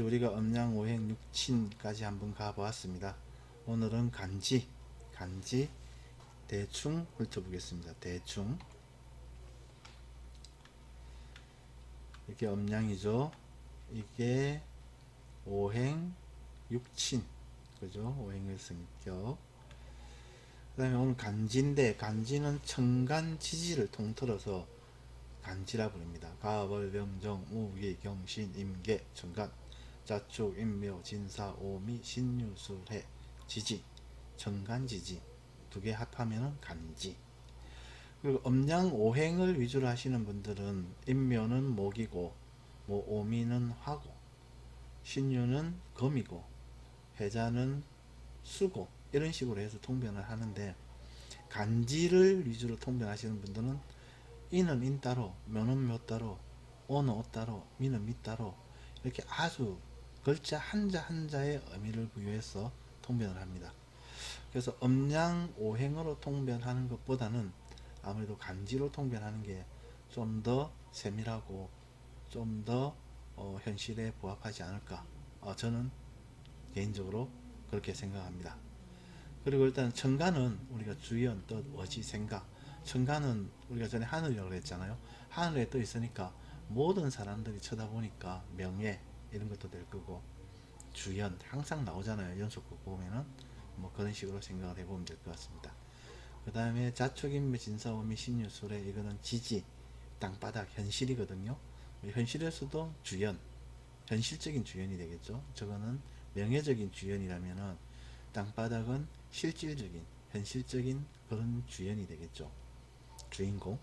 우리가 음양 오행 육친까지 한번 가보았습니다. 오늘은 간지 대충 훑어보겠습니다. 대충 이게 음양이죠. 이게 오행 육친, 그죠? 오행의 성격. 그 다음에 오늘 간지인데, 간지는 천간지지를 통틀어서 간지라 부릅니다. 가월, 병정, 무기, 경신, 임계, 천간, 자축, 인묘, 진사, 오미, 신유, 술해, 지지, 천간지지 두 개 합하면 간지. 그리고 음양 오행을 위주로 하시는 분들은 인묘는 목이고, 뭐 오미는 화고, 신유는 금이고, 해자는 수고, 이런 식으로 해서 통변을 하는데, 간지를 위주로 통변하시는 분들은 인은 인 따로, 묘는 묘 따로, 오는 오 따로, 미는 미 따로, 이렇게 아주 글자 한자 한자의 의미를 부여해서 통변을 합니다. 그래서 음양 오행으로 통변하는 것보다는 아무래도 간지로 통변하는 게 좀 더 세밀하고 좀 더 현실에 부합하지 않을까, 저는 개인적으로 그렇게 생각합니다. 그리고 일단 천간은 우리가 주연, 뜻, 어지, 생각. 천간은 우리가 전에 하늘이라고 했잖아요. 하늘에 떠 있으니까 모든 사람들이 쳐다보니까 명예 이런 것도 될 거고, 주연 항상 나오잖아요. 연속극 보면은 뭐 그런 식으로 생각을 해보면 될 것 같습니다. 그 다음에 자축인묘 진사오미 신유술에 이거는 지지, 땅바닥, 현실이거든요. 현실에서도 주연, 현실적인 주연이 되겠죠. 저거는 명예적인 주연이라면은 땅바닥은 실질적인, 현실적인 그런 주연이 되겠죠. 주인공.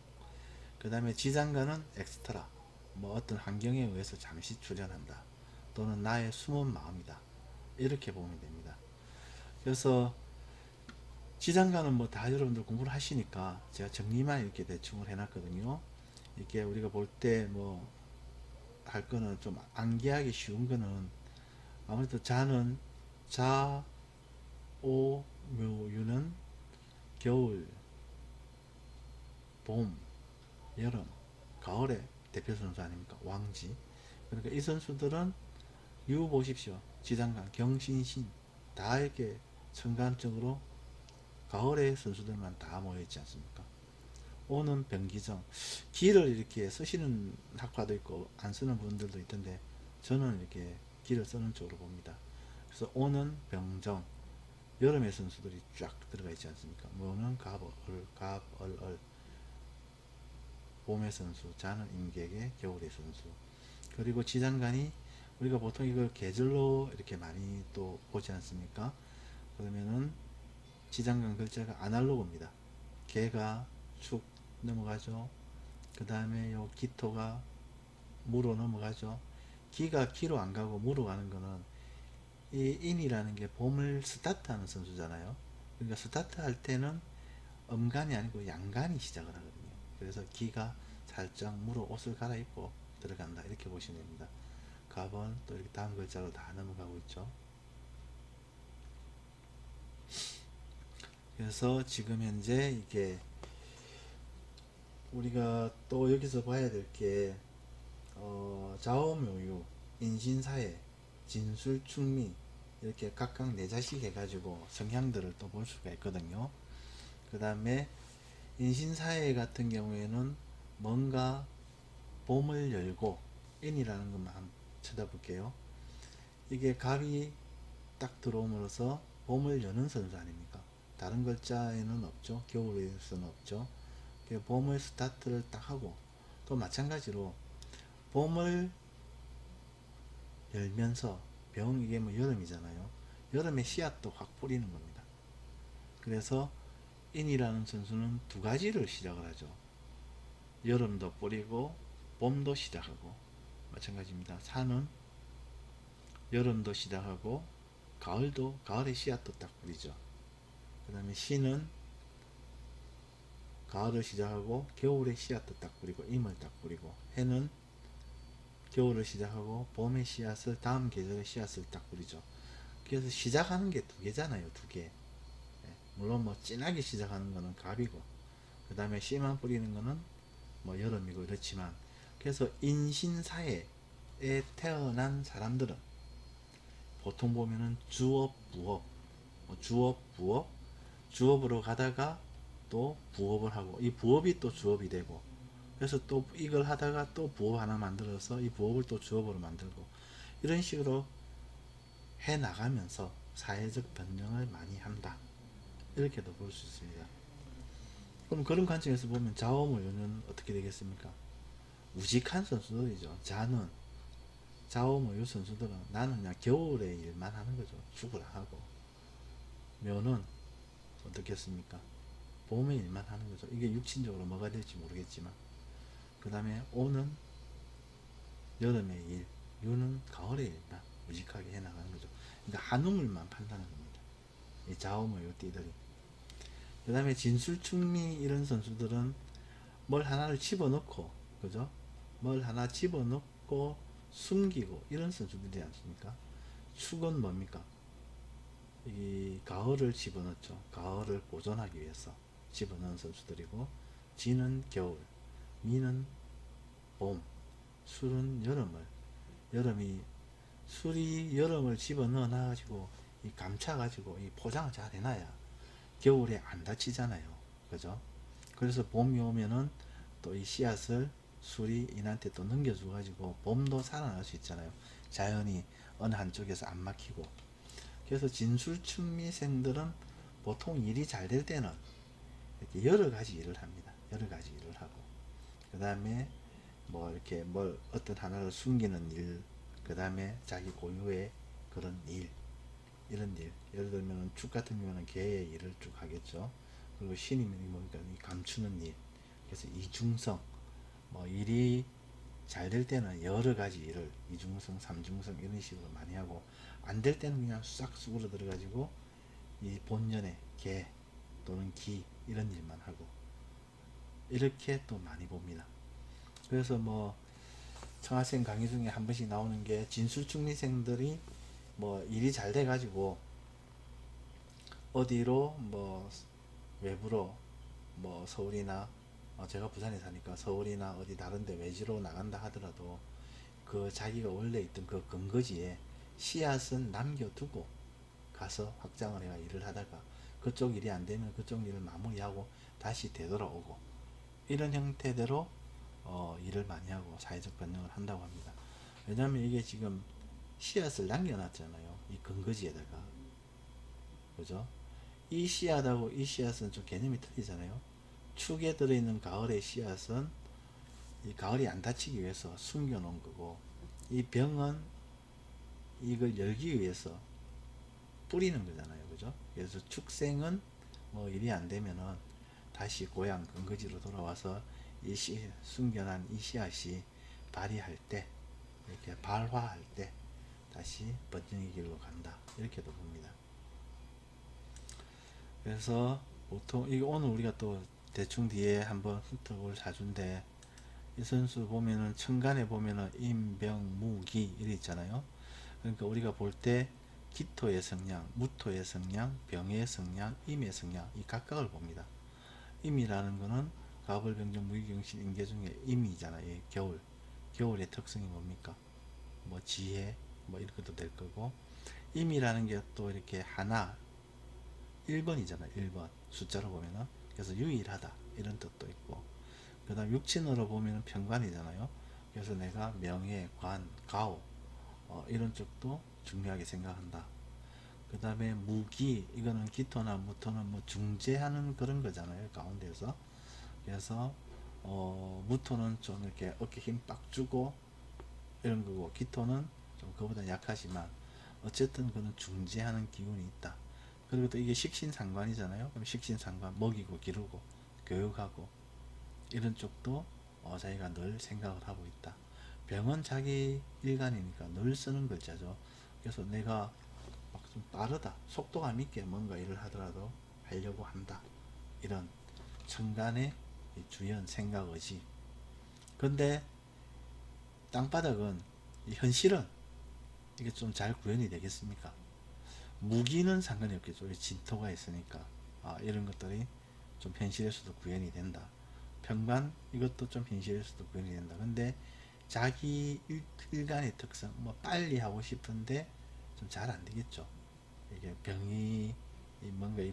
그 다음에 지장가는 엑스트라, 뭐 어떤 환경에 의해서 잠시 출연한다, 또는 나의 숨은 마음이다, 이렇게 보면 됩니다. 그래서 지장가는 뭐 다 여러분들 공부를 하시니까 제가 정리만 이렇게 대충을 해놨거든요. 이게 우리가 볼 때 뭐 할 거는 좀 암기하기 쉬운 거는, 아무래도 자는 자, 오, 묘, 유는 겨울, 봄, 여름, 가을의 대표 선수 아닙니까? 왕지. 그러니까 이 선수들은 유 보십시오. 지장간, 경신신 다 이렇게 천간적으로 가을의 선수들만 다 모여있지 않습니까? 오는 병기정, 기를 이렇게 쓰시는 학파도 있고 안 쓰는 분들도 있던데, 저는 이렇게 기를 쓰는 쪽으로 봅니다. 그래서 오는 병정, 여름의 선수들이 쫙 들어가 있지 않습니까? 뭐는 갑, 얼, 봄의 선수, 자는 임객의 겨울의 선수. 그리고 지장간이 우리가 보통 이걸 계절로 이렇게 많이 또 보지 않습니까? 그러면은 지장간 글자가 아날로그입니다. 개가 축 넘어가죠. 그 다음에 요 기토가 무로 넘어가죠. 기가 기로 안 가고 무로 가는 거는, 이 인이라는 게 봄을 스타트하는 선수잖아요. 그러니까 스타트 할 때는 음간이 아니고 양간이 시작을 하거든요. 그래서 기가 살짝 무로 옷을 갈아입고 들어간다, 이렇게 보시면 됩니다. 갑은 또 이렇게 다음 글자로 다 넘어가고 있죠. 그래서 지금 현재 이게 우리가 또 여기서 봐야 될게, 좌우묘유, 인신사회, 진술충미, 이렇게 각각 네 자씩 해가지고 성향들을 또 볼 수가 있거든요. 그 다음에 인신사회 같은 경우에는 뭔가 봄을 열고, 인이라는 것만 한번 쳐다볼게요. 이게 갑이 딱 들어옴으로써 봄을 여는 선수 아닙니까? 다른 글자에는 없죠. 겨울에서는 없죠. 봄을 스타트를 딱 하고, 또 마찬가지로 봄을 열면서, 병 이게 뭐 여름이잖아요. 여름에 씨앗도 확 뿌리는 겁니다. 그래서 인이라는 선수는 두 가지를 시작을 하죠. 여름도 뿌리고 봄도 시작하고, 마찬가지입니다. 산은 여름도 시작하고 가을도, 가을에 씨앗도 딱 뿌리죠. 그 다음에 시는 가을을 시작하고 겨울에 씨앗도 딱 뿌리고 임을 딱 뿌리고, 해는 겨울을 시작하고 봄의 씨앗을, 다음 계절의 씨앗을 딱 뿌리죠. 그래서 시작하는 게 두 개잖아요. 두 개. 물론 뭐 진하게 시작하는 거는 갑이고, 그 다음에 씨만 뿌리는 거는 뭐 여름이고, 이렇지만, 그래서 인신사회에 태어난 사람들은 보통 보면은 주업, 부업, 주업, 부업, 주업으로 가다가 또 부업을 하고 이 부업이 또 주업이 되고 그래서 또 이걸 하다가 또 부업 하나 만들어서 이 부업을 또 주업으로 만들고 이런 식으로 해 나가면서 사회적 변경을 많이 한다. 이렇게도 볼 수 있습니다. 그럼 그런 관점에서 보면 좌우무효는 어떻게 되겠습니까? 우직한 선수들이죠. 좌우무효 선수들은 나는 그냥 겨울에 일만 하는 거죠. 죽으라 하고. 묘는 어떻겠습니까? 봄에 일만 하는 거죠. 이게 육신적으로 뭐가 될지 모르겠지만 그 다음에 오는 여름의 일, 유는 가을의 일만 우직하게 해나가는 거죠. 그러니까 한우물만 판다는 겁니다. 이 좌우무효 띠들이. 그 다음에 진술충미 이런 선수들은 뭘 하나를 집어넣고 그죠? 뭘 하나 집어넣고 숨기고 이런 선수들이지 않습니까? 축은 뭡니까? 이 가을을 집어넣죠. 가을을 보존하기 위해서 집어넣은 선수들이고 지는 겨울, 미는 봄, 술은 여름이 술이 여름을 집어넣어 놔가지고 이 감차가지고 이 포장을 잘 해놔야 겨울에 안 다치잖아요. 그죠? 그래서 봄이 오면은 또 이 씨앗을 술이 인한테 또 넘겨줘가지고 봄도 살아날 수 있잖아요. 자연이 어느 한쪽에서 안 막히고. 그래서 진술충미생들은 보통 일이 잘 될 때는 이렇게 여러 가지 일을 합니다. 여러 가지 일을 하고. 그 다음에 뭐 이렇게 뭘 어떤 하나를 숨기는 일, 그 다음에 자기 고유의 그런 일, 이런 일. 예를 들면 축 같은 경우는 개의 일을 쭉 하겠죠. 그리고 신이 뭡니까? 감추는 일. 그래서 이중성, 뭐 일이 잘 될 때는 여러 가지 일을 이중성, 삼중성 이런 식으로 많이 하고 안 될 때는 그냥 싹 쑥으로 들어가지고 이 본연의 개 또는 기 이런 일만 하고 이렇게 또 많이 봅니다. 그래서 뭐 청하생 강의 중에 한 번씩 나오는 게 진술충리생들이 뭐 일이 잘 돼가지고 어디로 뭐 외부로 뭐 서울이나 제가 부산에 사니까 서울이나 어디 다른데 외지로 나간다 하더라도 그 자기가 원래 있던 그 근거지에 씨앗은 남겨두고 가서 확장을 해가 일을 하다가 그쪽 일이 안 되면 그쪽 일을 마무리하고 다시 되돌아오고 이런 형태대로 일을 많이 하고 사회적 변경을 한다고 합니다. 왜냐하면 이게 지금 씨앗을 남겨놨잖아요. 이 근거지에다가. 그죠? 이 씨앗하고 이 씨앗은 좀 개념이 틀리잖아요. 축에 들어있는 가을의 씨앗은 이 가을이 안 다치기 위해서 숨겨놓은 거고 이 병은 이걸 열기 위해서 뿌리는 거잖아요. 그죠? 그래서 축생은 뭐 일이 안 되면은 다시 고향 근거지로 돌아와서 이 숨겨난 이 씨앗이 발휘할 때 이렇게 발화할 때 다시 번영의 길로 간다. 이렇게도 봅니다. 그래서 보통 이거 오늘 우리가 또 대충 뒤에 한번 훑어볼 사주인데 이 선수 보면은 천간에 보면은 임병무기 이래 있잖아요. 그러니까 우리가 볼 때 기토의 성향, 무토의 성향, 병의 성향, 임의 성향 이 각각을 봅니다. 임이라는 거는 가벌병정 무기경신 인계 중에 임이잖아요. 겨울의 특성이 뭡니까? 뭐 지혜 뭐 이런 것도 될 거고 임이라는 게 또 이렇게 하나 1번이잖아. 1번 숫자로 보면은 그래서 유일하다 이런 뜻도 있고 그 다음 육친으로 보면은 편관이잖아요. 그래서 내가 명예, 관, 가오 이런 쪽도 중요하게 생각한다. 그 다음에 무기 이거는 기토나 무토는 뭐 중재하는 그런 거잖아요. 가운데서 그래서 무토는 좀 이렇게 어깨 힘 빡 주고 이런 거고 기토는 좀 그보다 약하지만 어쨌든 그는 중재하는 기운이 있다. 그리고 또 이게 식신상관이잖아요. 그럼 식신상관 먹이고 기르고 교육하고 이런 쪽도 자기가 늘 생각을 하고 있다. 병은 자기 일간이니까 늘 쓰는 글자죠. 그래서 내가 막 좀 빠르다, 속도감 있게 뭔가 일을 하더라도 하려고 한다. 이런 천간의 주연 생각 의지. 근데 땅바닥은 현실은 이게 좀 잘 구현이 되겠습니까? 무기는 상관이 없겠죠. 진토가 있으니까 이런 것들이 좀 현실에서도 구현이 된다. 평반 이것도 좀 현실에서도 구현이 된다. 근데 자기 일간의 특성 뭐 빨리 하고 싶은데 좀 잘 안 되겠죠. 이게 병이 뭔가 이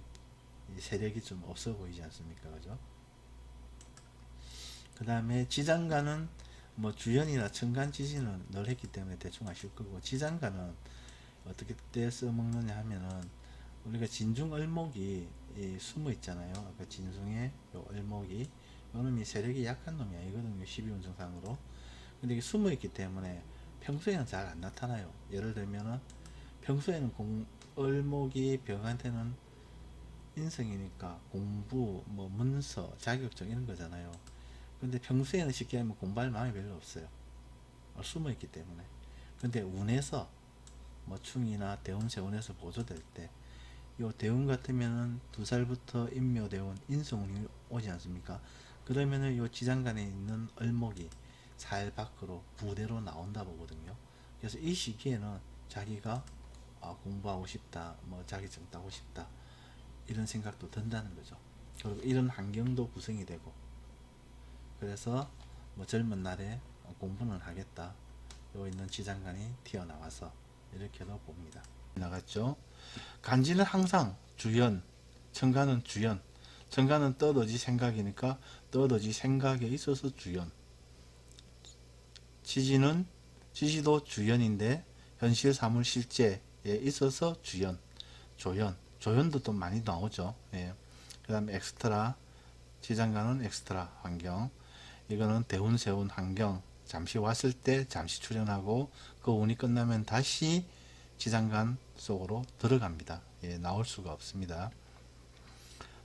세력이 좀 없어 보이지 않습니까? 그죠? 그 다음에 지장간은 뭐 주연이나 천간 지지는 늘 했기 때문에 대충 아실 거고, 지장간은 어떻게 때 써먹느냐 하면은 우리가 진중 을목이 숨어 있잖아요. 아까 진중에 요 을목이, 요놈이 세력이 약한 놈이 아니거든요. 12운성상으로. 근데 이게 숨어 있기 때문에 평소에는 잘 안 나타나요. 예를 들면은 평소에는 을목이 벽한테는 인성이니까 공부, 뭐 문서, 자격증 이런 거잖아요. 근데 평소에는 쉽게 하면 공부할 마음이 별로 없어요. 숨어 있기 때문에. 근데 운에서 뭐 충이나 대운, 세운에서 보조될 때, 요 대운 같으면은 2살부터 인묘, 대운, 인성운이 오지 않습니까? 그러면은 요 지장간에 있는 을목이 살 밖으로 부대로 나온다 보거든요. 그래서 이 시기에는 자기가 공부하고 싶다, 뭐 자격증 따고 싶다, 이런 생각도 든다는 거죠. 그리고 이런 환경도 구성이 되고, 그래서 뭐 젊은 날에 공부는 하겠다, 요 있는 지장간이 튀어나와서 이렇게도 봅니다. 나갔죠. 간지는 항상 주연, 천간은 주연, 천간은 떠도지 생각이니까 떠도지 생각에 있어서 주연, 지지는 지지도 주연인데 현실 사물 실제에 있어서 주연, 조연, 조연도 또 많이 나오죠. 예. 그 다음에 엑스트라, 지장간은 엑스트라 환경, 이거는 대운 세운 환경, 잠시 왔을 때 잠시 출연하고 그 운이 끝나면 다시 지장간 속으로 들어갑니다. 예, 나올 수가 없습니다.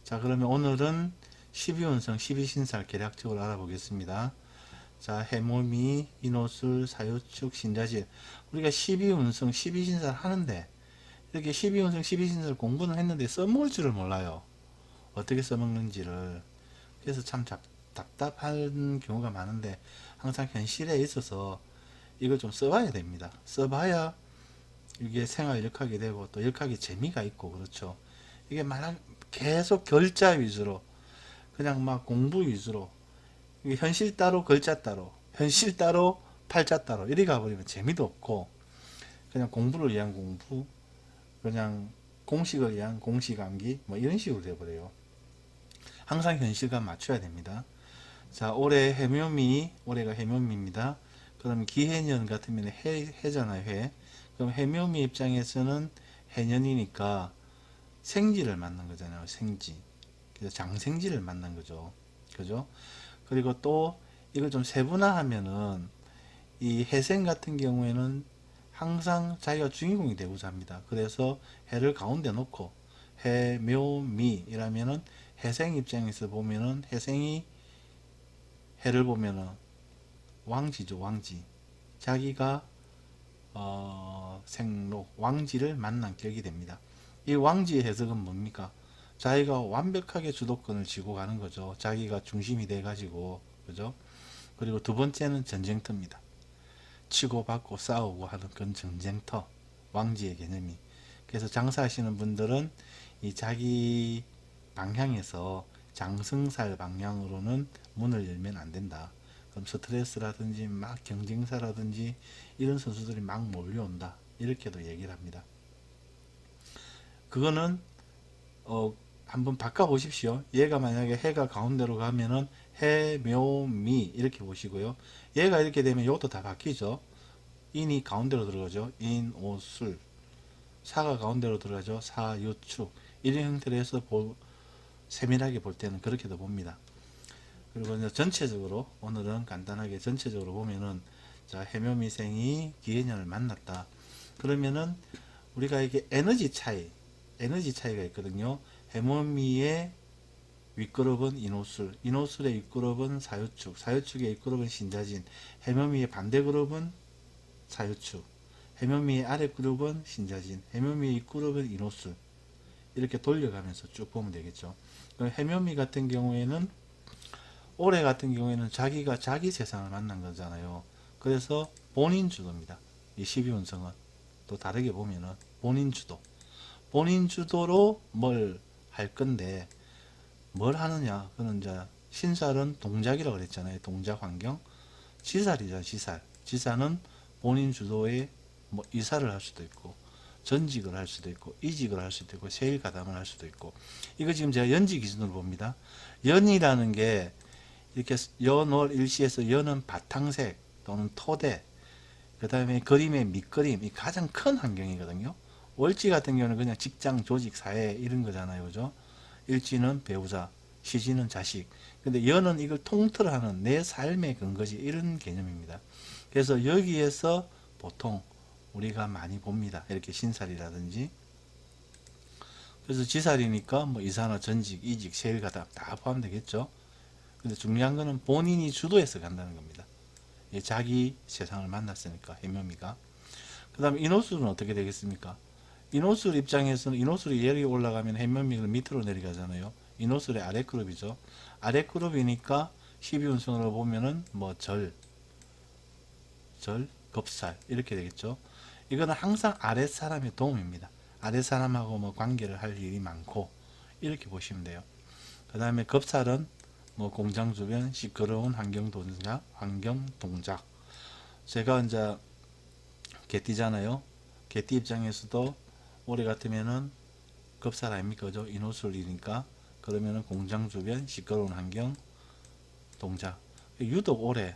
자, 그러면 오늘은 12운성 12신살 계략적으로 알아보겠습니다. 자, 해모미, 인호술, 사유축, 신자질. 우리가 12운성 12신살 하는데 이렇게 12운성 12신살 공부는 했는데 써먹을 줄을 몰라요. 어떻게 써먹는지를. 그래서 참 답답한 경우가 많은데, 항상 현실에 있어서 이걸 좀 써봐야 됩니다. 써봐야 이게 생활 역학이 되고 또 역학이 재미가 있고, 그렇죠. 이게 말한 계속 결자 위주로, 그냥 막 공부 위주로, 이게 현실 따로 글자 따로, 현실 따로 팔자 따로 이리 가버리면 재미도 없고, 그냥 공부를 위한 공부, 그냥 공식을 위한 공식 암기, 뭐 이런 식으로 돼버려요. 항상 현실감 맞춰야 됩니다. 자, 올해 해묘미, 올해가 해묘미입니다. 그럼 기해년 같으면 해잖아요, 해. 그럼 해묘미 입장에서는 해년이니까 생지를 만난 거잖아요, 생지. 그래서 장생지를 만난 거죠. 그죠? 그리고 또 이걸 좀 세분화하면은 이 해생 같은 경우에는 항상 자기가 주인공이 되고자 합니다. 그래서 해를 가운데 놓고 해묘미이라면은 해생 입장에서 보면은 해생이 해를 보면은 왕지죠, 왕지. 자기가 생로 왕지를 만난 격이 됩니다. 이 왕지의 해석은 뭡니까? 자기가 완벽하게 주도권을 쥐고 가는 거죠. 자기가 중심이 돼 가지고, 그죠? 그리고 두 번째는 전쟁터입니다. 치고받고 싸우고 하는 그런 전쟁터, 왕지의 개념이. 그래서 장사하시는 분들은 이 자기 방향에서 장승살 방향으로는 문을 열면 안 된다. 그럼 스트레스라든지 막 경쟁사라든지 이런 선수들이 막 몰려온다, 이렇게도 얘기를 합니다. 그거는 한번 바꿔 보십시오. 얘가 만약에 해가 가운데로 가면은 해묘미 이렇게 보시고요. 얘가 이렇게 되면 이것도 다 바뀌죠. 인이 가운데로 들어가죠. 인오술. 사가 가운데로 들어가죠. 사유축. 이런 형태로 해서 세밀하게 볼 때는 그렇게도 봅니다. 그리고 이제 전체적으로 오늘은 간단하게 전체적으로 보면은, 자, 해묘미생이 기해년을 만났다. 그러면은 우리가 이게 에너지 차이가 있거든요. 해묘미의 윗그룹은 인호술, 인호술의 윗그룹은 사유축, 사유축의 윗그룹은 신자진, 해묘미의 반대 그룹은 사유축, 해묘미의 아래 그룹은 신자진, 해묘미의 윗그룹은 인호술. 이렇게 돌려가면서 쭉 보면 되겠죠. 그럼 해묘미 같은 경우에는, 올해 같은 경우에는 자기가 자기 세상을 만난 거잖아요. 그래서 본인 주도입니다. 이 12운성은 또 다르게 보면은 본인 주도로 뭘 할 건데, 뭘 하느냐, 그는 이제 신살은 동작이라고 그랬잖아요. 동작 환경. 지살이죠, 지살. 지살은 본인 주도의 뭐 이사를 할 수도 있고, 전직을 할 수도 있고 이직을 할 수도 있고 세일가담을 할 수도 있고. 이거 지금 제가 연지 기준으로 봅니다. 연이라는 게 이렇게 연월 일시에서 연은 바탕색 또는 토대, 그 다음에 그림의 밑그림, 이 가장 큰 환경이거든요. 월지 같은 경우는 그냥 직장, 조직, 사회 이런 거잖아요. 그죠? 일지는 배우자, 시지는 자식. 근데 연은 이걸 통틀어하는 내 삶의 근거지, 이런 개념입니다. 그래서 여기에서 보통 우리가 많이 봅니다. 이렇게 신살이라든지. 그래서 지살이니까 뭐 이사나 전직, 이직, 세일가담 다 포함되겠죠. 근데 중요한 거는 본인이 주도해서 간다는 겁니다. 자기 세상을 만났으니까 해묘미가. 그 다음에 인호술은 어떻게 되겠습니까? 인호술 입장에서는 인호술이 여기 올라가면 해묘미가 밑으로 내려가잖아요. 인호술의 아래 그룹이죠. 아래 그룹이니까 12운성으로 보면은 뭐 절, 겁살 이렇게 되겠죠. 이거는 항상 아랫 사람의 도움입니다. 아랫 사람하고 뭐 관계를 할 일이 많고 이렇게 보시면 돼요. 그 다음에 겁살은 뭐 공장 주변 시끄러운 환경 동작. 제가 이제 개띠잖아요. 개띠 입장에서도 올해 같으면은 겁살 아닙니까? 그죠? 인호술이니까. 그러면은 공장 주변 시끄러운 환경 동작. 유독 올해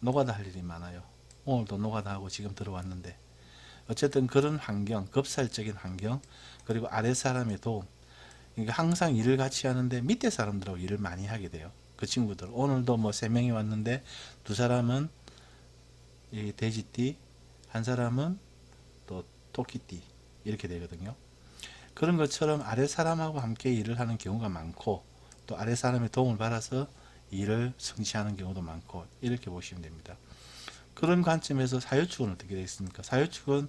노가다 할 일이 많아요. 오늘도 노가다 하고 지금 들어왔는데, 어쨌든 그런 환경, 겁살적인 환경, 그리고 아랫 사람의 도움. 그러니까 항상 일을 같이 하는데 밑에 사람들하고 일을 많이 하게 돼요. 그 친구들. 오늘도 뭐 3명이 왔는데 2사람은 이 돼지띠, 한 사람은 또 토끼띠 이렇게 되거든요. 그런 것처럼 아랫 사람하고 함께 일을 하는 경우가 많고, 또 아랫 사람의 도움을 받아서 일을 성취하는 경우도 많고, 이렇게 보시면 됩니다. 그런 관점에서 사유축은 어떻게 되겠습니까? 사유축은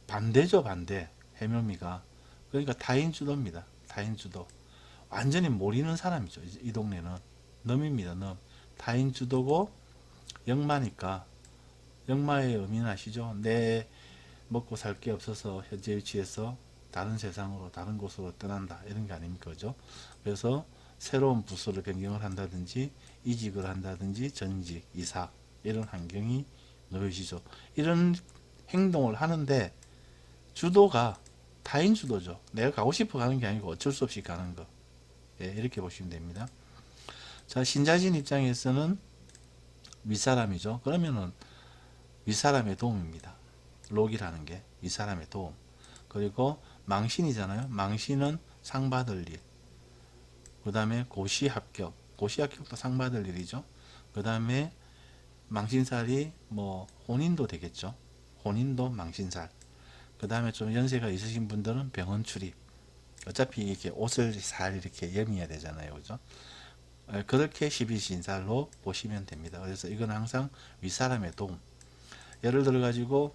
반대죠, 반대. 해묘미가. 그러니까 타인주도입니다. 타인주도. 완전히 모르는 사람이죠. 이 동네는 넘입니다. 넘. 타인주도고 역마니까. 역마의 의미는 아시죠? 내 먹고 살 게 없어서 현재 위치에서 다른 세상으로, 다른 곳으로 떠난다, 이런 게 아닙니까? 그죠? 그래서 새로운 부서를 변경을 한다든지 이직을 한다든지 전직, 이사 이런 환경이 놓여지죠. 이런 행동을 하는데 주도가 타인 주도죠. 내가 가고 싶어 가는 게 아니고 어쩔 수 없이 가는 거. 예, 이렇게 보시면 됩니다. 자, 신자진 입장에서는 윗사람이죠. 그러면은 윗사람의 도움입니다. 록이라는 게 윗사람의 도움. 그리고 망신이잖아요. 망신은 상 받을 일. 그 다음에 고시 합격. 고시 합격도 상 받을 일이죠. 그 다음에 망신살이 뭐 혼인도 되겠죠. 혼인도 망신살. 그 다음에 좀 연세가 있으신 분들은 병원 출입. 어차피 이렇게 옷을 살 이렇게 염해야 되잖아요. 그죠? 그렇게 12신살로 보시면 됩니다. 그래서 이건 항상 윗사람의 도움. 예를 들어 가지고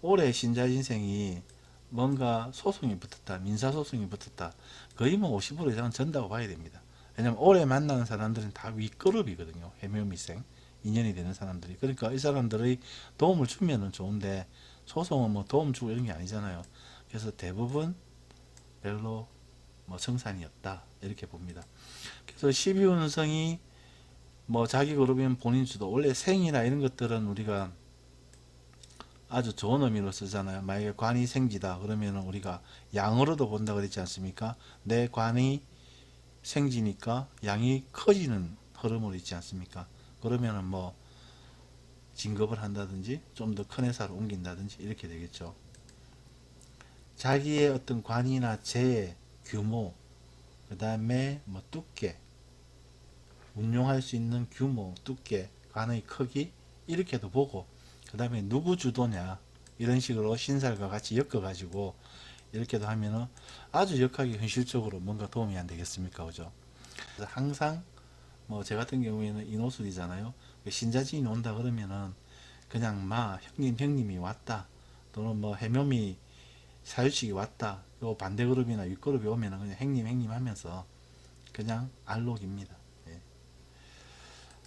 올해 신자인생이 뭔가 소송이 붙었다, 민사소송이 붙었다, 거의 뭐 50% 이상은 전다고 봐야 됩니다. 왜냐면 올해 만나는 사람들은 다 윗그룹이거든요. 해묘미생 인연이 되는 사람들이. 그러니까 이 사람들의 도움을 주면은 좋은데, 소송은 뭐 도움 주고 이런 게 아니잖아요. 그래서 대부분 별로 뭐 정산이었다, 이렇게 봅니다. 그래서 12운성이 뭐 자기 그룹이면 본인 주도. 원래 생이나 이런 것들은 우리가 아주 좋은 의미로 쓰잖아요. 만약에 관이 생지다 그러면 우리가 양으로도 본다 그랬지 않습니까? 내 관이 생지니까 양이 커지는 흐름으로 있지 않습니까? 그러면은 뭐 진급을 한다든지 좀 더 큰 회사로 옮긴다든지 이렇게 되겠죠. 자기의 어떤 관이나 재, 규모, 그 다음에 뭐 두께, 운용할 수 있는 규모, 두께, 관의 크기 이렇게도 보고, 그 다음에 누구 주도냐 이런 식으로 신살과 같이 엮어가지고 이렇게도 하면은 아주 역하게 현실적으로 뭔가 도움이 안 되겠습니까? 그죠? 그래서 항상 뭐 제 같은 경우에는 인호술이잖아요. 신자진이 온다 그러면은 그냥 형님이 왔다, 또는 뭐 해묘미 사유칙이 왔다, 요 반대 그룹이나 윗그룹이 오면은 그냥 형님 하면서 그냥 알록입니다. 예.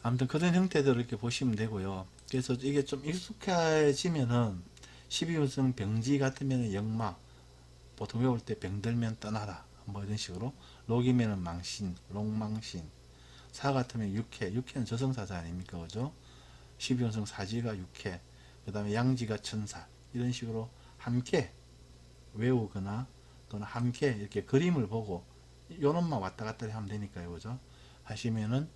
아무튼 그런 형태들을 이렇게 보시면 되고요. 그래서 이게 좀 익숙해지면은 12운성 병지 같으면 역마, 보통 외울 때 병들면 떠나라 뭐 이런 식으로, 록이면은 망신, 록망신, 사 같으면 육해, 육해는 저승사자 아닙니까? 그죠? 12운성 사지가 육해, 그 다음에 양지가 천사, 이런 식으로 함께 외우거나 또는 함께 이렇게 그림을 보고 요놈만 왔다 갔다 하면 되니까요. 그죠? 하시면은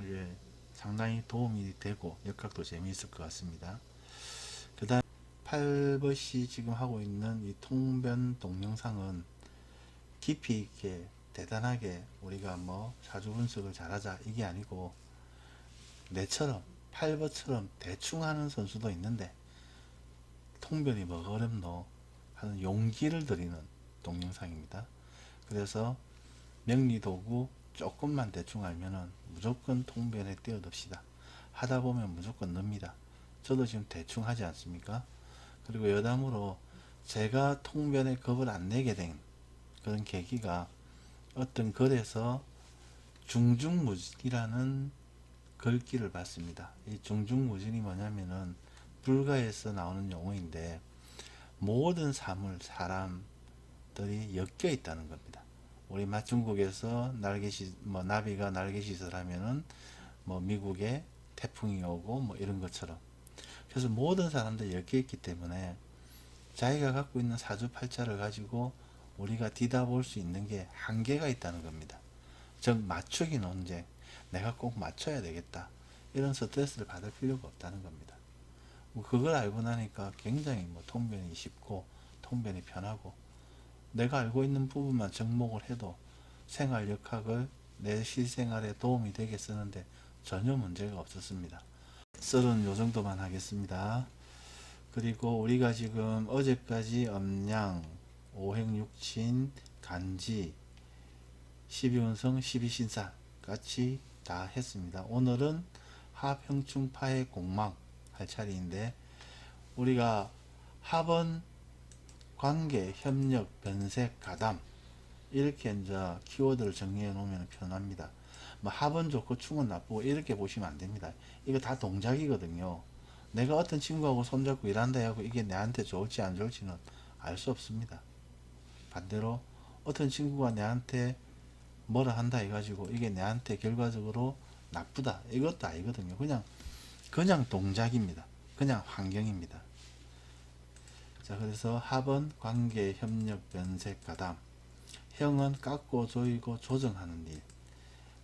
이게 상당히 도움이 되고 역학도 재미있을 것 같습니다. 그 다음 8버시 지금 하고 있는 이 통변 동영상은 깊이 있게 대단하게 우리가 뭐 사주 분석을 잘하자 이게 아니고 내처럼 8버처럼 대충 하는 선수도 있는데 통변이 뭐가 어렵노 하는 용기를 드리는 동영상입니다. 그래서 명리도구 조금만 대충 알면은 무조건 통변에 뛰어듭시다. 하다 보면 무조건 늡니다. 저도 지금 대충 하지 않습니까? 그리고 여담으로 제가 통변에 겁을 안 내게 된 그런 계기가 어떤 글에서 중중무진이라는 글귀를 봤습니다. 이 중중무진이 뭐냐면은 불가에서 나오는 용어인데 모든 사물, 사람들이 엮여 있다는 겁니다. 우리 중국에서 날개짓, 뭐 나비가 날개짓을 하면은 뭐 미국에 태풍이 오고 뭐 이런 것처럼. 그래서 모든 사람들이 엮여 있기 때문에 자기가 갖고 있는 사주팔자를 가지고 우리가 뒤다볼 수 있는 게 한계가 있다는 겁니다. 즉 맞추기 논쟁, 내가 꼭 맞춰야 되겠다 이런 스트레스를 받을 필요가 없다는 겁니다. 그걸 알고 나니까 굉장히 뭐 통변이 쉽고 통변이 편하고 내가 알고 있는 부분만 접목을 해도 생활 역학을 내 실생활에 도움이 되게 쓰는데 전혀 문제가 없었습니다. 썰은 요 정도만 하겠습니다. 그리고 우리가 지금 어제까지 음양, 오행육친, 간지, 12운성, 12신사 같이 다 했습니다. 오늘은 합형충, 파해, 공망 할 차례인데 우리가 합은 관계, 협력, 변색, 가담 이렇게 이제 키워드를 정리해 놓으면 편합니다. 뭐 합은 좋고 충은 나쁘고 이렇게 보시면 안 됩니다. 이거 다 동작이거든요. 내가 어떤 친구하고 손잡고 일한다 하고 이게 내한테 좋을지 안 좋을지는 알 수 없습니다. 반대로 어떤 친구가 내한테 뭐라 한다 해가지고 이게 내한테 결과적으로 나쁘다 이것도 아니거든요. 그냥 동작입니다. 그냥 환경입니다. 자, 그래서 합은 관계, 협력, 변색, 가담. 형은 깎고 조이고 조정하는 일.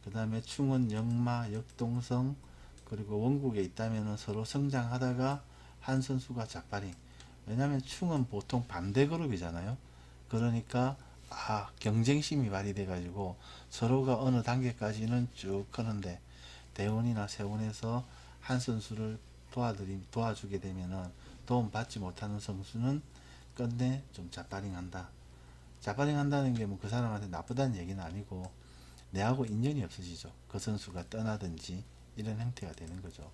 그 다음에 충은 역마, 역동성, 그리고 원국에 있다면 서로 성장하다가 한 선수가 자빠링. 왜냐하면 충은 보통 반대 그룹이잖아요. 그러니까 경쟁심이 발휘돼 가지고 서로가 어느 단계까지는 쭉 하는데 대운이나 세운에서 한 선수를 도와주게 되면은 도움 받지 못하는 선수는 끝내 좀 자빠링 한다. 자빠링 한다는 게 뭐 그 사람한테 나쁘다는 얘기는 아니고 내하고 인연이 없어지죠. 그 선수가 떠나든지 이런 형태가 되는 거죠.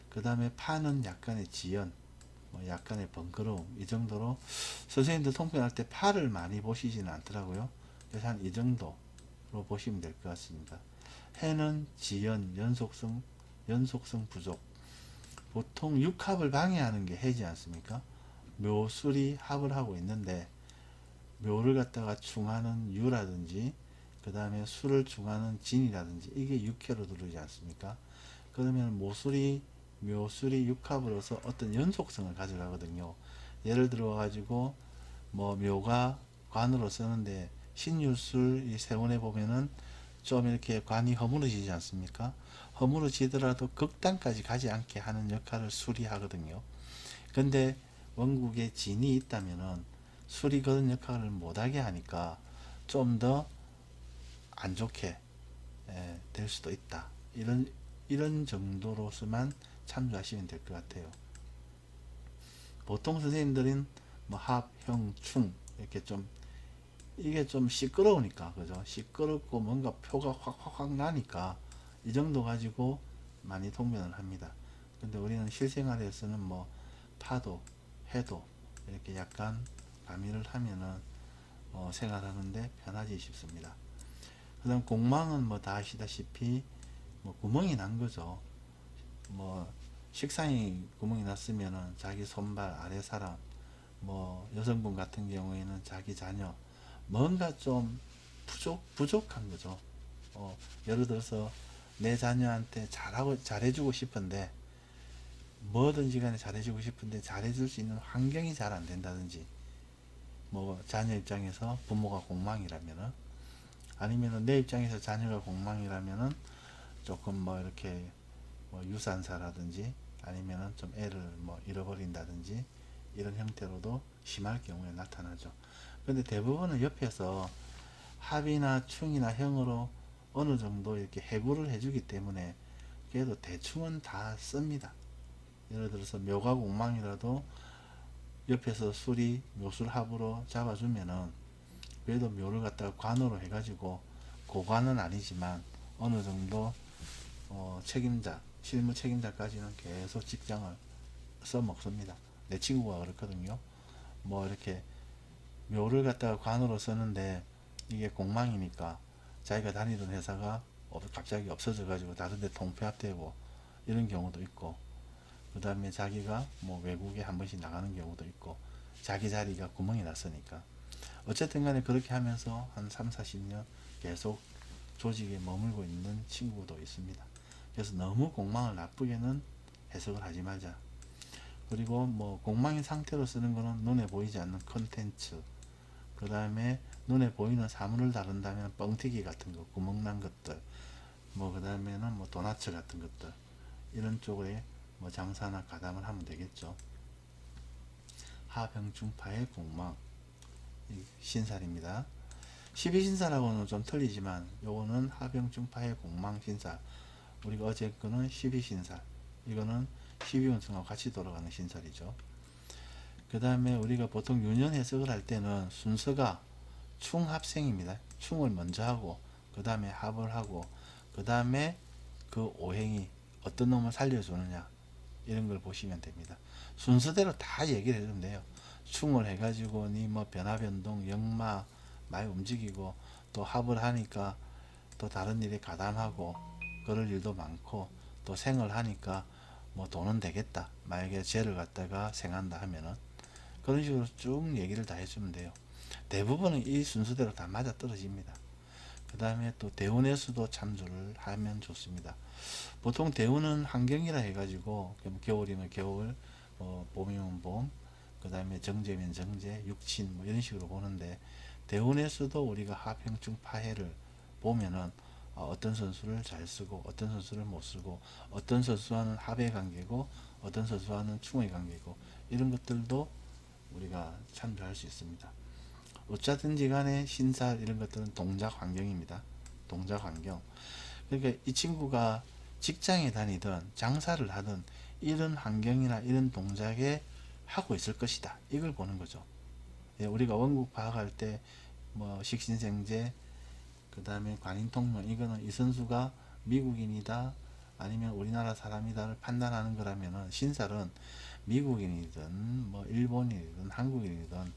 그 다음에 파는 약간의 지연, 뭐 약간의 번거로움 이 정도로 선생님들 통편할 때 파를 많이 보시지는 않더라고요. 그래서 한 이 정도로 보시면 될 것 같습니다. 해는 지연, 연속성 부족. 보통 육합을 방해하는 게 해지 않습니까? 묘술이 합을 하고 있는데 묘를 갖다가 충하는 유라든지 그 다음에 수를 충하는 진이라든지 이게 육해로 들어오지 않습니까? 그러면 묘술이 육합으로서 어떤 연속성을 가져가거든요. 예를 들어 가지고 뭐 묘가 관으로 쓰는데 신유술 이 세운에 보면은 좀 이렇게 관이 허물어지지 않습니까? 허물어지더라도 극단까지 가지 않게 하는 역할을 술이 하거든요. 근데 원국에 진이 있다면은 술이 그런 역할을 못하게 하니까 좀 더 안 좋게 될 수도 있다. 이런 정도로서만 참조하시면 될 것 같아요. 보통 선생님들은 뭐 합, 형, 충 이렇게 좀 이게 좀 시끄러우니까 그죠? 시끄럽고 뭔가 표가 확 나니까 이 정도 가지고 많이 통변을 합니다. 근데 우리는 실생활에서는 뭐 파도, 해도 이렇게 약간 가미를 하면은 생활하는데 편하지 싶습니다. 그 다음 공망은 뭐 다 아시다시피 뭐 구멍이 난 거죠. 뭐 식상이 구멍이 났으면은 자기 손발 아래 사람 뭐 여성분 같은 경우에는 자기 자녀 뭔가 좀 부족한 거죠. 예를 들어서 내 자녀한테 잘해주고 싶은데 뭐든지 간에 잘해주고 싶은데 잘해줄 수 있는 환경이 잘 안 된다든지, 뭐 자녀 입장에서 부모가 공망이라면은, 아니면은 내 입장에서 자녀가 공망이라면은 조금 뭐 이렇게 뭐 유산사라든지, 아니면은 좀 애를 뭐 잃어버린다든지, 이런 형태로도 심할 경우에 나타나죠. 근데 대부분은 옆에서 합이나 충이나 형으로 어느 정도 이렇게 해구를 해주기 때문에 그래도 대충은 다 씁니다. 예를 들어서 묘가 공망이라도 옆에서 술이 묘술 합으로 잡아주면은 그래도 묘를 갖다가 관으로 해가지고, 고관은 아니지만 어느 정도 책임자, 실무 책임자까지는 계속 직장을 써먹습니다. 내 친구가 그렇거든요. 뭐 이렇게 묘를 갖다가 관으로 쓰는데 이게 공망이니까 자기가 다니던 회사가 갑자기 없어져 가지고 다른 데 통폐합되고 이런 경우도 있고, 그 다음에 자기가 뭐 외국에 한 번씩 나가는 경우도 있고, 자기 자리가 구멍이 났으니까. 어쨌든 간에 그렇게 하면서 한 3, 40년 계속 조직에 머물고 있는 친구도 있습니다. 그래서 너무 공망을 나쁘게는 해석을 하지 말자. 그리고 뭐 공망인 상태로 쓰는 거는 눈에 보이지 않는 컨텐츠, 그 다음에 눈에 보이는 사물을 다룬다면 뻥튀기 같은 거, 구멍난 것들, 뭐 그 다음에는 뭐 도나츠 같은 것들, 이런 쪽에 뭐 장사나 가담을 하면 되겠죠. 하병중파의 공망, 신살입니다. 12신살하고는 좀 틀리지만 요거는 하병중파의 공망신살, 우리가 어제 거는 12신살, 이거는 12운승하고 같이 돌아가는 신살이죠. 그 다음에 우리가 보통 유년 해석을 할 때는 순서가 충합생입니다. 충을 먼저 하고 그 다음에 합을 하고 그 다음에 그 오행이 어떤 놈을 살려주느냐, 이런 걸 보시면 됩니다. 순서대로 다 얘기를 해주면 돼요. 충을 해가지고 니 뭐 변화변동 역마 많이 움직이고, 또 합을 하니까 또 다른 일에 가담하고 그럴 일도 많고, 또 생을 하니까 뭐 돈은 되겠다, 만약에 죄를 갖다가 생한다 하면은 그런 식으로 쭉 얘기를 다 해주면 돼요. 대부분은 이 순서대로 다 맞아 떨어집니다. 그 다음에 또 대운의 수도 참조를 하면 좋습니다. 보통 대운은 환경이라 해가지고 겨울이면 겨울, 봄이면 봄, 그 다음에 정제면 정제, 육친 뭐 이런 식으로 보는데, 대운의 수도 우리가 하평충 파해를 보면은 어떤 선수를 잘 쓰고 어떤 선수를 못 쓰고, 어떤 선수와는 합의 관계고 어떤 선수와는 충의 관계고, 이런 것들도 우리가 참조할 수 있습니다. 어쩌든지 간에 신사 이런 것들은 동작 환경입니다. 동작 환경. 그러니까 이 친구가 직장에 다니든 장사를 하든 이런 환경이나 이런 동작에 하고 있을 것이다, 이걸 보는 거죠. 예, 우리가 원국 파악할 때 뭐 식신생제, 그 다음에 관인통명, 이거는 이 선수가 미국인이다 아니면 우리나라 사람이다를 판단하는 거라면은, 신살은 미국인이든 뭐 일본인이든 한국인이든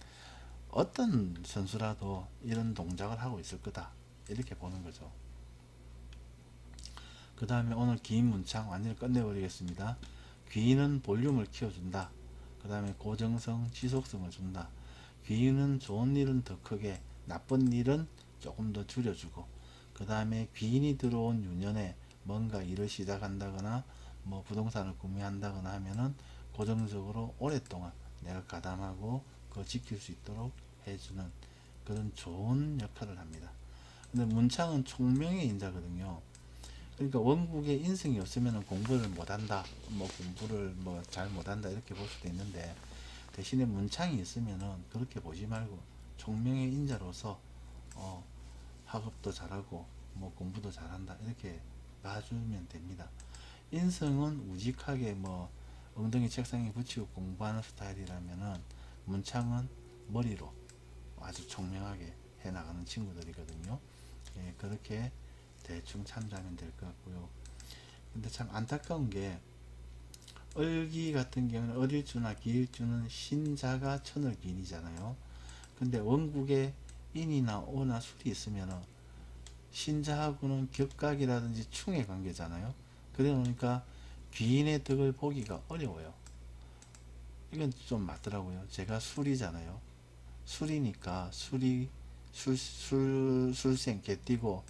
어떤 선수라도 이런 동작을 하고 있을 거다, 이렇게 보는 거죠. 그 다음에 오늘 긴 문창 완전히 끝내버리겠습니다. 귀는 볼륨을 키워준다. 그 다음에 고정성, 지속성을 준다. 귀는 좋은 일은 더 크게, 나쁜 일은 조금 더 줄여주고, 그 다음에 귀인이 들어온 유년에 뭔가 일을 시작한다거나 뭐 부동산을 구매한다거나 하면은 고정적으로 오랫동안 내가 가담하고 그거 지킬 수 있도록 해주는 그런 좋은 역할을 합니다. 근데 문창은 총명의 인자거든요. 그러니까 원국에 인성이 없으면 공부를 못한다, 뭐 공부를 뭐 잘 못한다, 이렇게 볼 수도 있는데, 대신에 문창이 있으면은 그렇게 보지 말고 총명의 인자로서 학업도 잘하고 뭐 공부도 잘한다, 이렇게 봐주면 됩니다. 인성은 우직하게 뭐 엉덩이 책상에 붙이고 공부하는 스타일이라면은, 문창은 머리로 아주 총명하게 해나가는 친구들이거든요. 예, 그렇게 대충 참조하면 될 것 같고요. 근데 참 안타까운 게, 을기 같은 경우는 을일주나 기일주는 신자가 천을기인이잖아요. 근데 원국에 인이나 오나 술이 있으면은 신자하고는 격각이라든지 충의 관계잖아요. 그래 놓으니까 귀인의 덕을 보기가 어려워요. 이건 좀 맞더라고요. 제가 술이잖아요. 술이니까 술생 개띠고,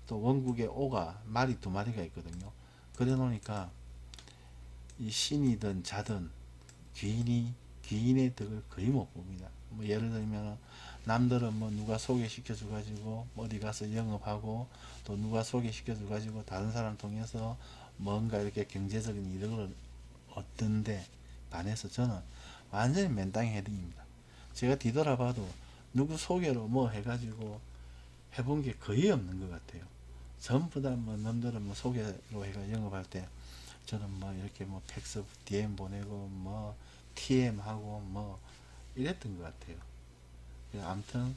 또 원국에 오가 말이 두 마리가 있거든요. 그래 놓으니까 이 신이든 자든 귀인의 덕을 거의 못 봅니다. 뭐 예를 들면 남들은 뭐 누가 소개시켜 줘 가지고 어디 가서 영업하고 또 누가 소개시켜 줘 가지고 다른 사람 통해서 뭔가 이렇게 경제적인 이득을 얻던데 반해서 저는 완전히 맨땅에 헤딩입니다. 제가 뒤돌아봐도 누구 소개로 뭐 해가지고 해본 게 거의 없는 것 같아요. 전부 다 뭐 남들은 뭐 소개로 해가 영업할 때 저는 뭐 이렇게 뭐 팩스 DM 보내고 뭐 TM 하고 뭐 이랬던 것 같아요. 아무튼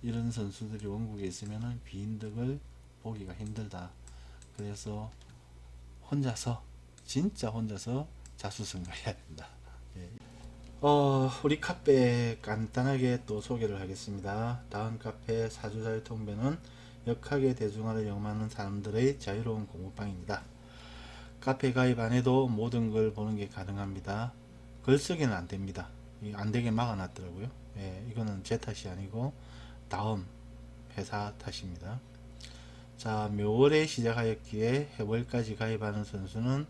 이런 선수들이 원국에 있으면은 귀인덕을 보기가 힘들다. 그래서 혼자서 진짜 혼자서 자수성가해야 된다. 예. 우리 카페 간단하게 또 소개를 하겠습니다. 다음 카페 사주자유통배는 역학의 대중화를 영망하는 사람들의 자유로운 공부방입니다. 카페 가입 안 해도 모든 걸 보는 게 가능합니다. 글쓰기는 안 됩니다. 안 되게 막아놨더라고요. 예, 이거는 제 탓이 아니고 다음 회사 탓입니다. 자, 묘월에 시작하였기에 해월까지 가입하는 선수는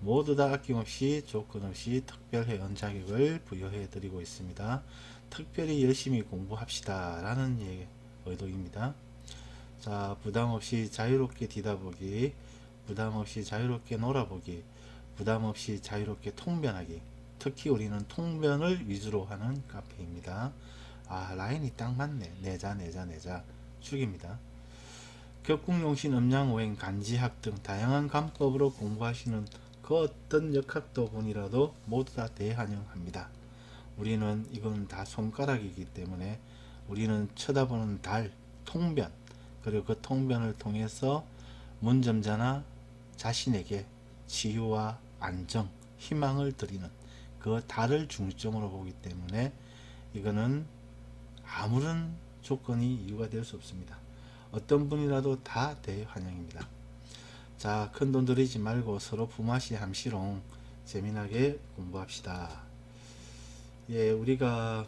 모두 다 아낌없이 조건 없이 특별 회원 자격을 부여해 드리고 있습니다. 특별히 열심히 공부합시다 라는 의도입니다. 자, 부담없이 자유롭게 디다보기, 부담없이 자유롭게 놀아보기, 부담없이 자유롭게 통변하기. 특히 우리는 통변을 위주로 하는 카페입니다. 아, 라인이 딱 맞네. 내자 죽입니다. 격국용신, 음양오행, 간지학 등 다양한 감법으로 공부하시는 그 어떤 역학도 본이라도 모두 다 대환영합니다. 우리는 이건 다 손가락이기 때문에 우리는 쳐다보는 달, 통변, 그리고 그 통변을 통해서 문점자나 자신에게 치유와 안정, 희망을 드리는 그 달을 중점으로 보기 때문에 이거는 아무런 조건이 이유가 될 수 없습니다. 어떤 분이라도 다 대환영입니다. 자, 큰돈 들이지 말고 서로 품앗이 함시롱 재미나게 공부합시다. 예, 우리가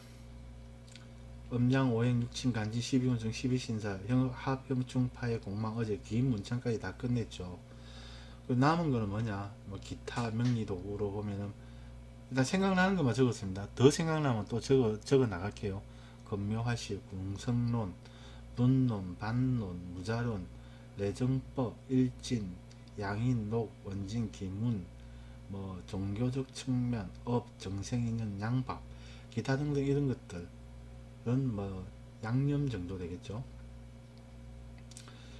음양 오행 육친 간지 12운중 12신사 합형충파의 공망 어제 긴 문창까지 다 끝냈죠. 남은 거는 뭐냐, 뭐 기타 명리도구로 보면은 일단 생각나는 것만 적었습니다. 더 생각나면 또 적어 나갈게요. 건묘화실, 궁성론, 논론, 반론, 무자론, 내정법, 일진, 양인, 녹, 원진, 기문, 뭐 종교적 측면, 업, 정생인연, 양밥, 기타 등등 이런 것들은 뭐 양념 정도 되겠죠.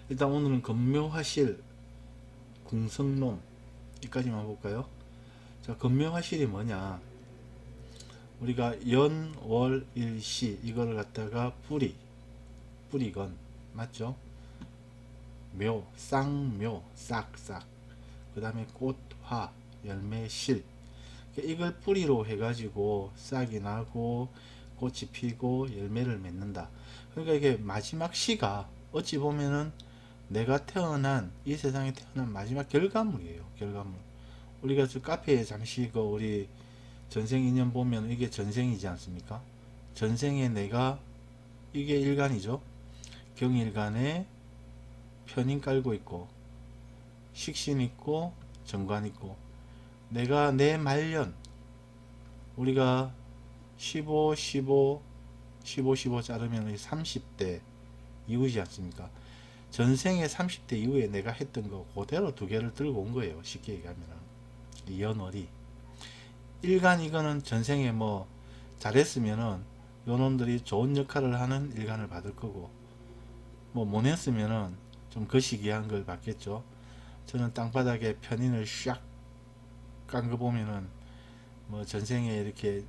일단 오늘은 건묘화실, 궁성론 여기까지만 볼까요? 자, 건묘화실이 뭐냐? 우리가 연, 월, 일, 시 이거를 갖다가 뿌리건 맞죠? 묘, 쌍묘, 싹싹, 그 다음에 꽃, 화, 열매, 실, 이걸 뿌리로 해가지고 싹이 나고 꽃이 피고 열매를 맺는다. 그러니까 이게 마지막 시가 어찌 보면은 내가 태어난 이 세상에 태어난 마지막 결과물이에요. 결과물. 우리가 저 카페에 잠시 우리 전생 인연 보면 이게 전생이지 않습니까? 전생에 내가 이게 일간이죠. 경일간에 편인 깔고 있고 식신 있고 정관 있고 내가 내 말년 우리가 15, 15, 15, 15 자르면 30대 이후지 않습니까? 전생에 30대 이후에 내가 했던 거 그대로 두 개를 들고 온 거예요. 쉽게 얘기하면 연월이 일간 이거는 전생에 뭐 잘했으면은 요놈들이 좋은 역할을 하는 일간을 받을 거고 뭐 못했으면은 좀 거시기한 걸 받겠죠. 저는 땅바닥에 편인을 샥 깐 거 보면은 뭐 전생에 이렇게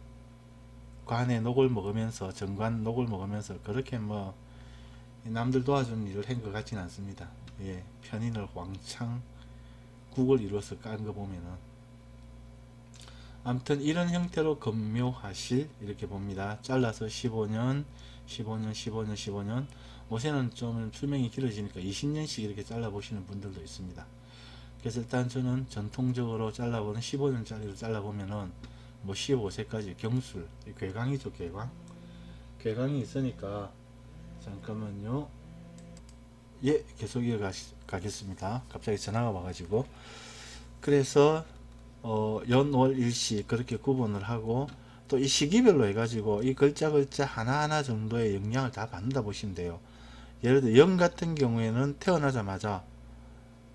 관에 녹을 먹으면서 정관 녹을 먹으면서 그렇게 뭐 남들 도와주는 일을 한 것 같지는 않습니다. 예, 편인을 왕창 국을 이루어서 깐 거 보면은 아무튼 이런 형태로 건묘하실 이렇게 봅니다. 잘라서 15년 15년 15년 15년 요새는 좀 수명이 길어지니까 20년씩 이렇게 잘라 보시는 분들도 있습니다. 그래서 일단 저는 전통적으로 잘라보는 15년짜리로 잘라보면은 뭐 15세까지 경술, 괴강이죠. 괴강이 있으니까 잠깐만요. 계속 이어가겠습니다. 갑자기 전화가 와가지고 그래서 연, 월, 일시 그렇게 구분을 하고 또 이 시기별로 해가지고 이 글자 하나하나 정도의 영향을 다 받는다 보시면 돼요. 예를 들어 연 같은 경우에는 태어나자마자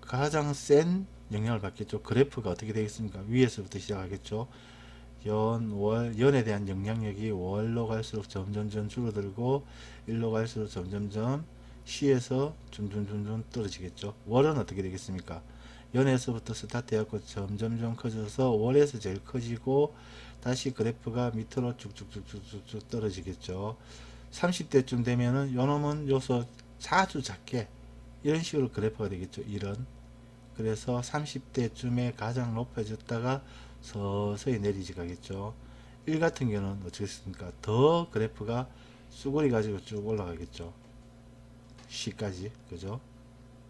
가장 센 영향을 받겠죠. 그래프가 어떻게 되겠습니까? 위에서부터 시작하겠죠. 연, 월, 연에 대한 영향력이 월로 갈수록 점점점 줄어들고 일로 갈수록 점점점 시에서 점점점점 떨어지겠죠. 월은 어떻게 되겠습니까? 연에서부터 스타트 해갖고 점점점 커져서 월에서 제일 커지고 다시 그래프가 밑으로 쭉쭉쭉쭉쭉 떨어지겠죠. 30대쯤 되면은 요놈은 요소 아주 작게 이런 식으로 그래프가 되겠죠. 이런. 그래서 30대쯤에 가장 높아졌다가 서서히 내리지 가겠죠. 1 같은 경우는 어떻겠습니까? 더 그래프가 쭈그리 가지고 쭉 올라가겠죠. C까지. 그죠?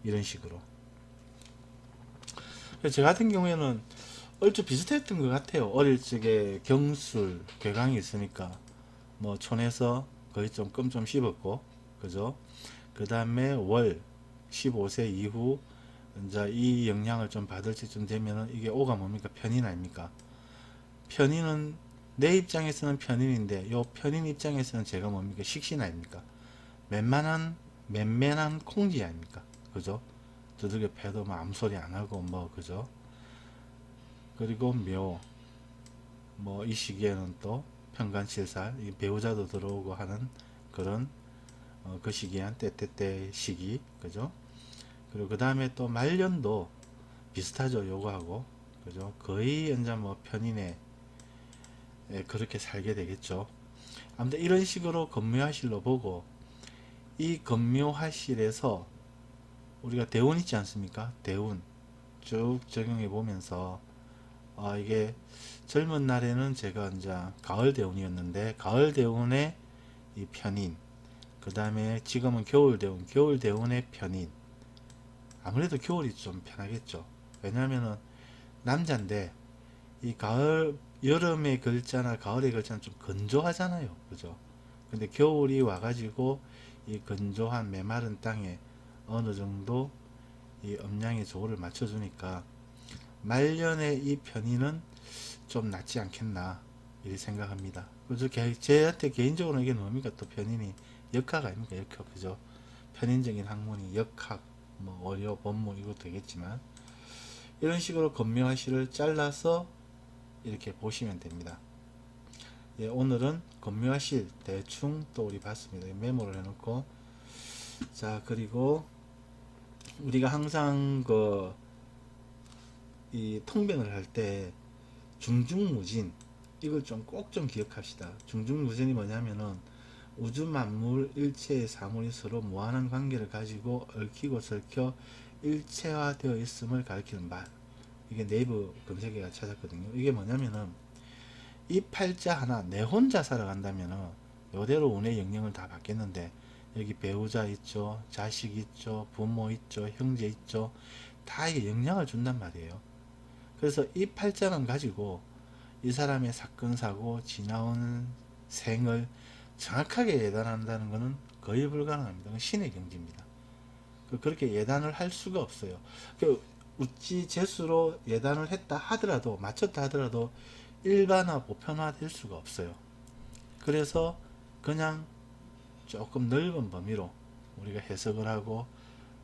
이런 식으로. 저 같은 경우에는 얼추 비슷했던 것 같아요. 어릴 적에 경술, 괴강이 있으니까 뭐 촌에서 거의 좀 껌 좀 씹었고, 그죠? 그 다음에 월 15세 이후 이제 이 영향을 좀 받을 때쯤 되면은 이게 오가 뭡니까? 편인 아닙니까? 편인은 내 입장에서는 편인인데 요 편인 입장에서는 제가 뭡니까? 식신 아닙니까? 맨맨한 콩쥐 아닙니까? 그죠? 두들겨 패도 뭐 아무 소리 안 하고 뭐 그죠? 그리고 묘 뭐 이 시기에는 또 편간칠살 배우자도 들어오고 하는 그런 그 시기한 때때때 시기 그죠? 그리고 그 다음에 또 말년도 비슷하죠 요거하고 그죠? 거의 이제 뭐 편인에 그렇게 살게 되겠죠. 아무튼 이런 식으로 건묘화실로 보고 이 건묘화실에서 우리가 대운 있지 않습니까? 대운 쭉 적용해 보면서 이게 젊은 날에는 제가 이제 가을 대운이었는데 가을 대운의 이 편인 그 다음에 지금은 겨울 대운 겨울 대운의 편인 아무래도 겨울이 좀 편하겠죠. 왜냐하면은 남자인데 이 가을 여름의 글자나 가을의 글자는 좀 건조하잖아요. 그죠? 근데 겨울이 와가지고 이 건조한 메마른 땅에 어느 정도 이 음양의 조화를 맞춰주니까 말년의 이 편의는 좀 낫지 않겠나 이렇게 생각합니다. 그죠? 제한테 개인적으로 이게 뭡니까? 또 편인이 역학 아닙니까? 역학 그죠? 편인적인 학문이 역학 뭐 어려 법무 이거 되겠지만 이런 식으로 건묘화실을 잘라서 이렇게 보시면 됩니다. 예, 오늘은 건묘화실 대충 또 우리 봤습니다. 메모를 해놓고 자 그리고 우리가 항상 이 통변을 할 때 중중무진 이걸 좀 꼭 좀 기억합시다. 중중무진이 뭐냐면은 우주 만물 일체의 사물이 서로 무한한 관계를 가지고 얽히고 설켜 일체화되어 있음을 가리키는 말. 이게 네이버 검색에가 찾았거든요. 이게 뭐냐면은 이 팔자 하나 내 혼자 살아간다면은 이대로 운의 영향을 다 받겠는데 여기 배우자 있죠, 자식 있죠, 부모 있죠, 형제 있죠, 다 이게 영향을 준단 말이에요. 그래서 이 팔자만 가지고 이 사람의 사건 사고 지나온 생을 정확하게 예단한다는 것은 거의 불가능합니다. 신의 경지입니다. 그렇게 예단을 할 수가 없어요. 우찌 재수로 예단을 했다 하더라도 맞췄다 하더라도 일반화 보편화 될 수가 없어요. 그래서 그냥 조금 넓은 범위로 우리가 해석을 하고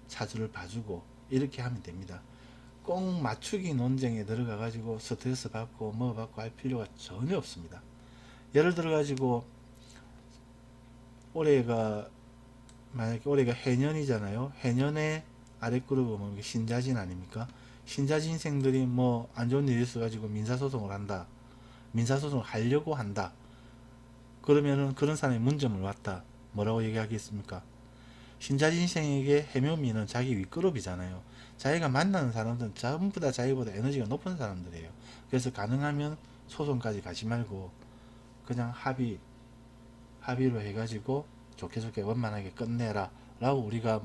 사주를 봐주고 이렇게 하면 됩니다. 꼭 맞추기 논쟁에 들어가 가지고 스트레스 받고 뭐 받고 할 필요가 전혀 없습니다. 예를 들어 가지고 올해가 만약에 올해가 해년이잖아요. 해년의 아랫그룹은 뭐 신자진 아닙니까? 신자진생들이 뭐 안 좋은 일이 있어 가지고 민사소송을 한다. 민사소송을 하려고 한다. 그러면은 그런 사람이 문점을 왔다. 뭐라고 얘기하겠습니까? 신자진생에게 해묘미는 자기 윗그룹이잖아요. 자기가 만나는 사람들은 전부 다 자기보다 에너지가 높은 사람들이에요. 그래서 가능하면 소송까지 가지 말고 그냥 합의로 해가지고 좋게 좋게 원만하게 끝내라 라고 우리가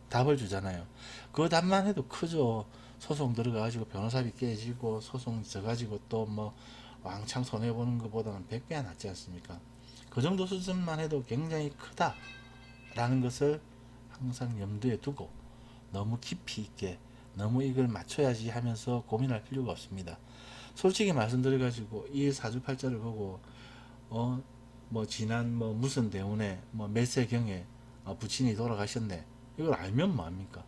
답을 주잖아요. 그 답만 해도 크죠. 소송 들어가가지고 변호사비 깨지고 소송 져가지고 또 뭐 왕창 손해보는 것보다는 100배야 낫지 않습니까? 그 정도 수준만 해도 굉장히 크다 라는 것을 항상 염두에 두고 너무 깊이 있게 너무 이걸 맞춰야지 하면서 고민할 필요가 없습니다. 솔직히 말씀드려가지고 이 사주팔자를 보고 뭐 지난 뭐 무슨 대운에 뭐 몇 세경에 부친이 돌아가셨네 이걸 알면 뭐합니까?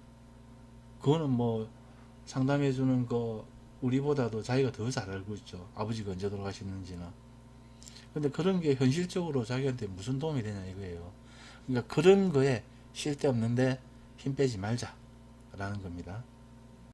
그거는 뭐 상담해주는 거 우리보다도 자기가 더 잘 알고 있죠. 아버지가 언제 돌아가셨는지나. 근데 그런 게 현실적으로 자기한테 무슨 도움이 되냐 이거예요. 그러니까 그런 거에 쉴 데 없는데 힘 빼지 말자 라는 겁니다.